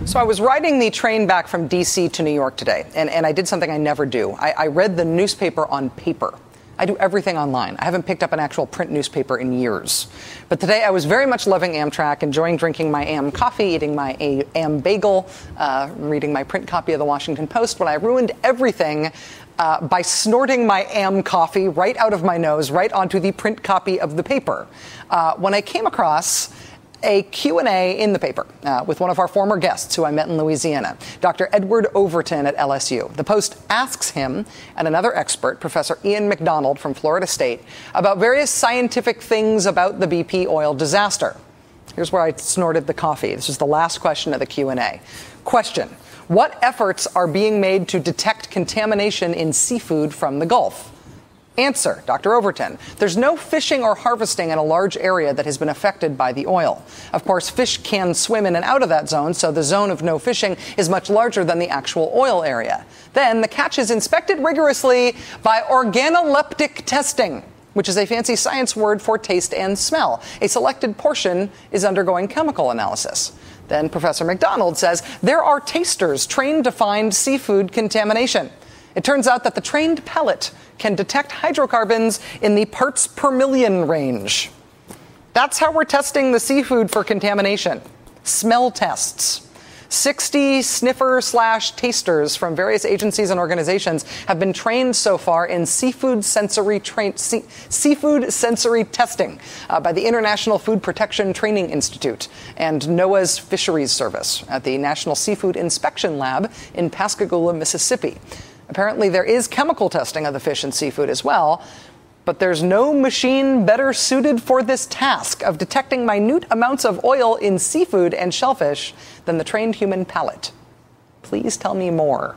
So I was riding the train back from D.C. to New York today, and I did something I never do. I read the newspaper on paper. I do everything online. I haven't picked up an actual print newspaper in years. But today I was very much loving Amtrak, enjoying drinking my AM coffee, eating my AM bagel, reading my print copy of the Washington Post, when I ruined everything by snorting my AM coffee right out of my nose, right onto the print copy of the paper. When I came across a Q&A in the paper with one of our former guests who I met in Louisiana, Dr. Edward Overton at LSU. The Post asks him and another expert, Professor Ian McDonald from Florida State, about various scientific things about the BP oil disaster. Here's where I snorted the coffee. This is the last question of the Q&A. Question: what efforts are being made to detect contamination in seafood from the Gulf? Answer, Dr. Overton: there's no fishing or harvesting in a large area that has been affected by the oil. Of course, fish can swim in and out of that zone, so the zone of no fishing is much larger than the actual oil area. Then the catch is inspected rigorously by organoleptic testing, which is a fancy science word for taste and smell. A selected portion is undergoing chemical analysis. Then Professor McDonald says there are tasters trained to find seafood contamination. It turns out that the trained palate can detect hydrocarbons in the parts per million range. That's how we're testing the seafood for contamination. Smell tests. 60 sniffer/tasters from various agencies and organizations have been trained so far in seafood sensory testing by the International Food Protection Training Institute and NOAA's Fisheries Service at the National Seafood Inspection Lab in Pascagoula, Mississippi. Apparently, there is chemical testing of the fish and seafood as well, but there's no machine better suited for this task of detecting minute amounts of oil in seafood and shellfish than the trained human palate. Please tell me more.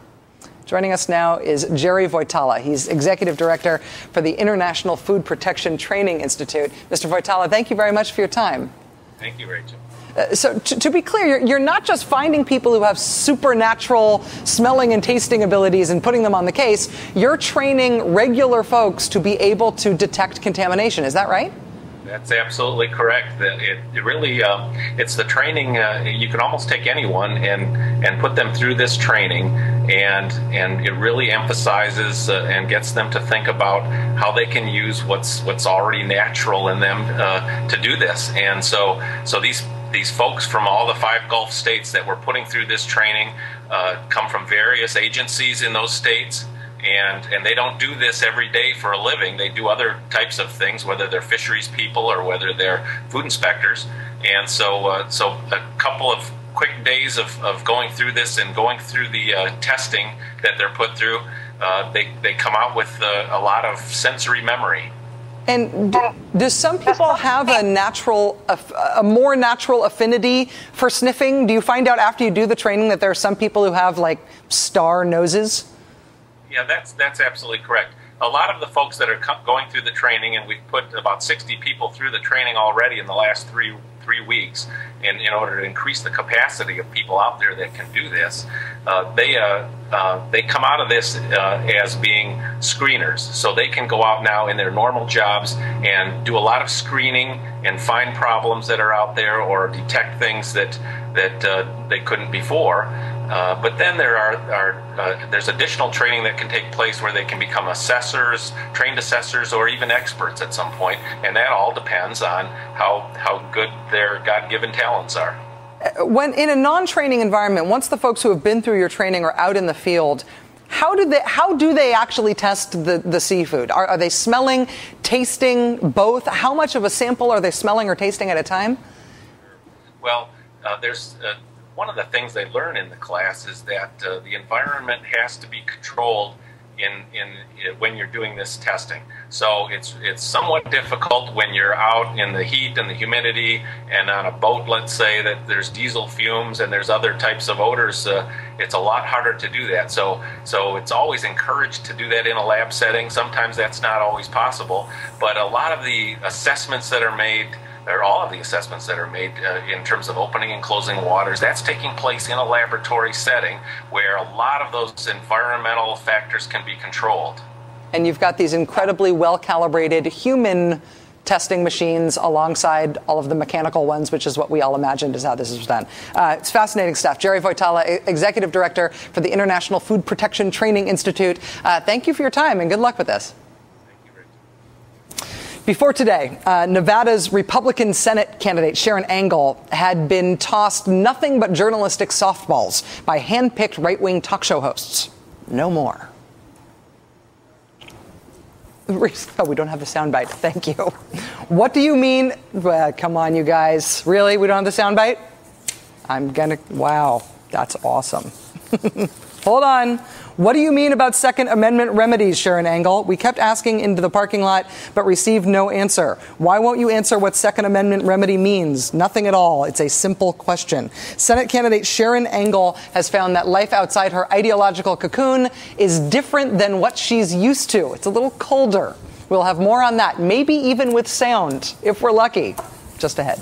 Joining us now is Jerry Voitala. He's Executive Director for the International Food Protection Training Institute. Mr. Voitala, thank you very much for your time. Thank you, Rachel. So to be clear, you're not just finding people who have supernatural smelling and tasting abilities and putting them on the case. You're training regular folks to be able to detect contamination. Is that right? That's absolutely correct. It really, it's the training. You can almost take anyone and put them through this training, and it really emphasizes and gets them to think about how they can use what's already natural in them to do this. And so these folks from all the 5 Gulf states that we're putting through this training come from various agencies in those states. And they don't do this every day for a living. They do other types of things, whether they're fisheries people or whether they're food inspectors. And so a couple of quick days of going through this and going through the testing that they're put through, they come out with a lot of sensory memory. And do some people have a more natural affinity for sniffing? Do you find out after you do the training that there are some people who have like star noses? Yeah, that's absolutely correct. A lot of the folks that are going through the training, and we've put about 60 people through the training already in the last three weeks, in order to increase the capacity of people out there that can do this, they come out of this as being screeners. So they can go out now in their normal jobs and do a lot of screening and find problems that are out there or detect things that they couldn't before. But then there's additional training that can take place where they can become assessors, trained assessors, or even experts at some point, and that all depends on how good their God-given talents are. When in a non-training environment, once the folks who have been through your training are out in the field, how do they actually test the seafood? Are they smelling, tasting, both? How much of a sample are they smelling or tasting at a time? Well, there's one of the things they learn in the class is that the environment has to be controlled when you're doing this testing. So it's somewhat difficult when you're out in the heat and the humidity and on a boat, let's say, that there's diesel fumes and there's other types of odors. It's a lot harder to do that. So it's always encouraged to do that in a lab setting. Sometimes that's not always possible, but a lot of the assessments that are made, or all of the assessments that are made in terms of opening and closing waters, that's taking place in a laboratory setting where a lot of those environmental factors can be controlled. And you've got these incredibly well-calibrated human testing machines alongside all of the mechanical ones, which is what we all imagined is how this is done. It's fascinating stuff. Jerry Voitala, Executive Director for the International Food Protection Training Institute. Thank you for your time and good luck with this. Before today, Nevada's Republican Senate candidate Sharon Angle had been tossed nothing but journalistic softballs by hand-picked right-wing talk show hosts. No more. Oh, we don't have the soundbite. Thank you. What do you mean? Well, come on, you guys. Really? We don't have the soundbite? Wow, that's awesome. Hold on. What do you mean about Second Amendment remedies, Sharon Angle? We kept asking into the parking lot, but received no answer. Why won't you answer what Second Amendment remedy means? Nothing at all. It's a simple question. Senate candidate Sharon Angle has found that life outside her ideological cocoon is different than what she's used to. It's a little colder. We'll have more on that, maybe even with sound, if we're lucky. Just ahead.